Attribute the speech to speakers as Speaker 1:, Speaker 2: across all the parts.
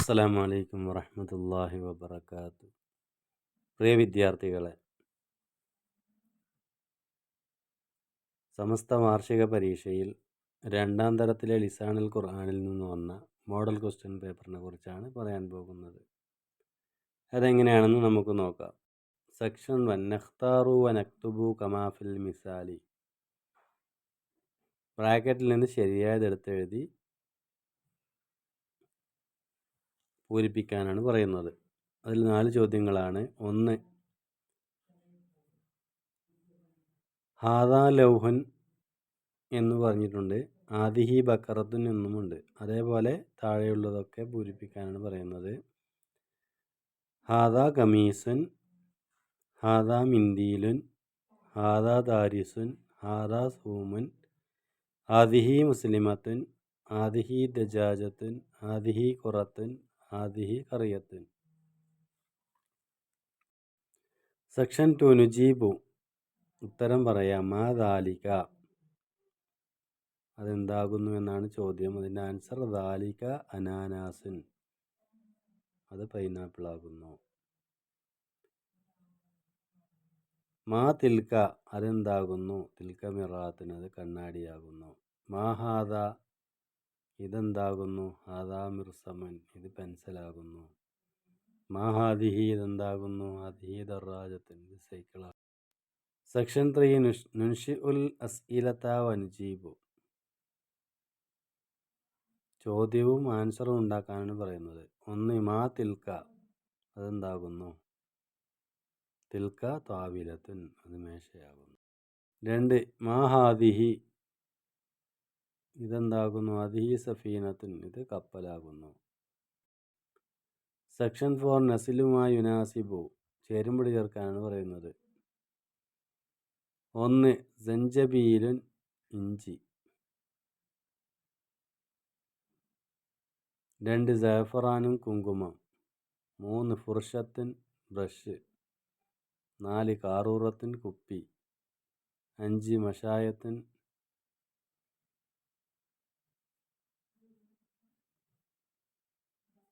Speaker 1: അസ്സലാമു അലൈക്കും വറഹ്മത്തുള്ളാഹി വബറകാതുഹു. പ്രിയ വിദ്യാർത്ഥികളെ, സമസ്ത വാർഷിക പരീക്ഷയിൽ രണ്ടാം തരത്തിലെ ലിസാനുൽ ഖുർആനിൽ നിന്ന് വന്ന മോഡൽ ക്വസ്റ്റ്യൻ പേപ്പറിനെ കുറിച്ചാണ് പറയാൻ പോകുന്നത്. അതെങ്ങനെയാണെന്ന് നമുക്ക് നോക്കാം. സെക്ഷൻ 1, നഖ്താറു വ നക്തുബു കമാ ഫിൽ മിസാലി. ബ്രാക്കറ്റിൽ നിന്ന് ശരിയായതെടുത്ത് എഴുതി പൂരിപ്പിക്കാനാണ് പറയുന്നത്. അതിൽ 4 ചോദ്യങ്ങളാണ്. 1, ഹാദാ ലൗഹൻ എന്ന് പറഞ്ഞിട്ടുണ്ട്, ആദിഹി ബക്കറത്തുൻ എന്നുമുണ്ട്. അതേപോലെ താഴെയുള്ളതൊക്കെ പൂരിപ്പിക്കാനാണ് പറയുന്നത്. ഹാദാ കമീസുൻ, ഹാദാ മിന്ദീലുൻ, ഹാദാ ദാരിസുൻ, ഹാദാ സൂമുൻ, ആദിഹി മുസ്ലിമത്തുൻ, ആദിഹി ദജാജത്തുൻ, ആദിഹി ഖുറത്തുൻ, ആദിഹി ഖറിയത്തുൻ. സെക്ഷൻ 2, നുജീബു, ഉത്തരം പറയാം. മാ ദാലിക, അതെന്താകുന്നു എന്നാണ് ചോദ്യം. അതിൻ്റെ ആൻസർ ദാലിക അനാനാസുൻ, അത് പൈനാപ്പിൾ ആകുന്നു. മാ തിൽക്ക, അതെന്താകുന്നു. തിൽക്ക മിറാത്തുൻ, അത് കണ്ണാടിയാകുന്നു. മാ ഹാദ, ഇതെന്താകുന്നു. ഹാദാ മിർസമൻ, ഇത് പെൻസിലാകുന്നു. മാ ഹാദിഹി, ഇതെന്താകുന്നു. ഹാദിഹി ദറാജത്തുൻ, ഇത് സൈക്കിളാകുന്നു. സെക്ഷൻ 3, നുൻഷിഉൽ അസ്ഇലത വ നുജീബു, ചോദ്യവും ആൻസറും ഉണ്ടാക്കാനാണ് പറയുന്നത്. 1, മാ തിൽക്ക, അതെന്താകുന്നു. തിൽക്ക താവിലത്തുൻ, അത് മേശയാകുന്നു. 2, മാ ഹാദിഹി, ഇതെന്താകുന്നു. ഹാദിഹി സഫീനത്തുൻ, ഇത് കപ്പലാകുന്നു. സെക്ഷൻ 4, നസിലു മാ യുനാസിബു, ചേരുംപടി ചേർക്കാനാണ് പറയുന്നത്. 1, സഞ്ചബീലുൻ, ഇഞ്ചി. 2, സഅഫറാനും, കുങ്കുമം. 3, ഫുർഷത്തുൻ, ബ്രഷ്. 4, കാറൂറത്തുൻ, കുപ്പി. 5, മഷായത്തുൻ,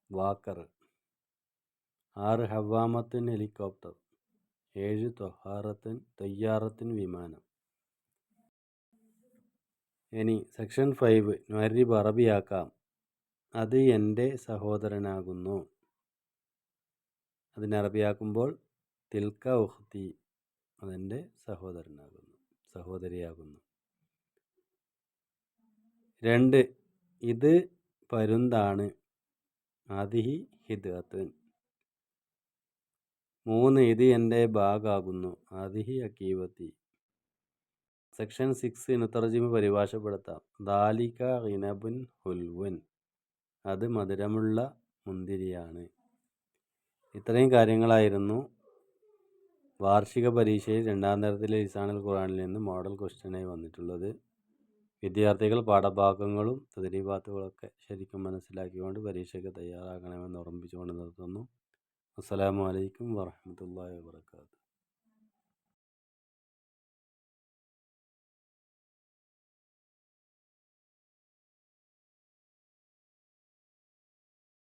Speaker 1: വാക്കർ. 6, ഹവാമത്തുൻ, ഹെലികോപ്റ്റർ. 7, തൊയ്യാറത്തുൻ, വിമാനം. ഇനി സെക്ഷൻ 5, മുഅരിബ്, അറബിയാക്കാം. അത് എൻ്റെ സഹോദരനാകുന്നു. അതിനെ അറബിയാക്കുമ്പോൾ തിൽക്ക ഉഖ്തി, അതെൻ്റെ സഹോദരനാകുന്നു, സഹോദരിയാകുന്നു. 2, ഇത് പരുന്താണ്. ആദിഹി ഹിദ്അത്തുൻ. 3, ഇത് എൻ്റെ ബാഗാകുന്നു. ആദിഹി അക്കീവത്തി. സെക്ഷൻ 6, നുതർജിമ്, പരിഭാഷപ്പെടുത്താം. ദാലിക ഗിനബുൻ ഹുൽവുൻ, അത് മധുരമുള്ള മുന്തിരിയാണ്. ഇത്രയും കാര്യങ്ങളായിരുന്നു വാർഷിക പരീക്ഷയിൽ രണ്ടാം തരത്തിലെ ലിസാനുൽ ഖുർആനിൽ നിന്ന് മോഡൽ ക്വസ്റ്റ്യനായി വന്നിട്ടുള്ളത്. വിദ്യാർത്ഥികൾ പാഠഭാഗങ്ങളും തദ്രീബാത്തുകളൊക്കെ ശരിക്കും മനസ്സിലാക്കിക്കൊണ്ട് പരീക്ഷയ്ക്ക് തയ്യാറാകണമെന്ന് ഓർമ്മിപ്പിച്ചുകൊണ്ട് നിർത്തുന്നു. അസ്സലാമു അലൈക്കും വറഹ്മത്തുള്ളാഹി വബറകാതുഹു.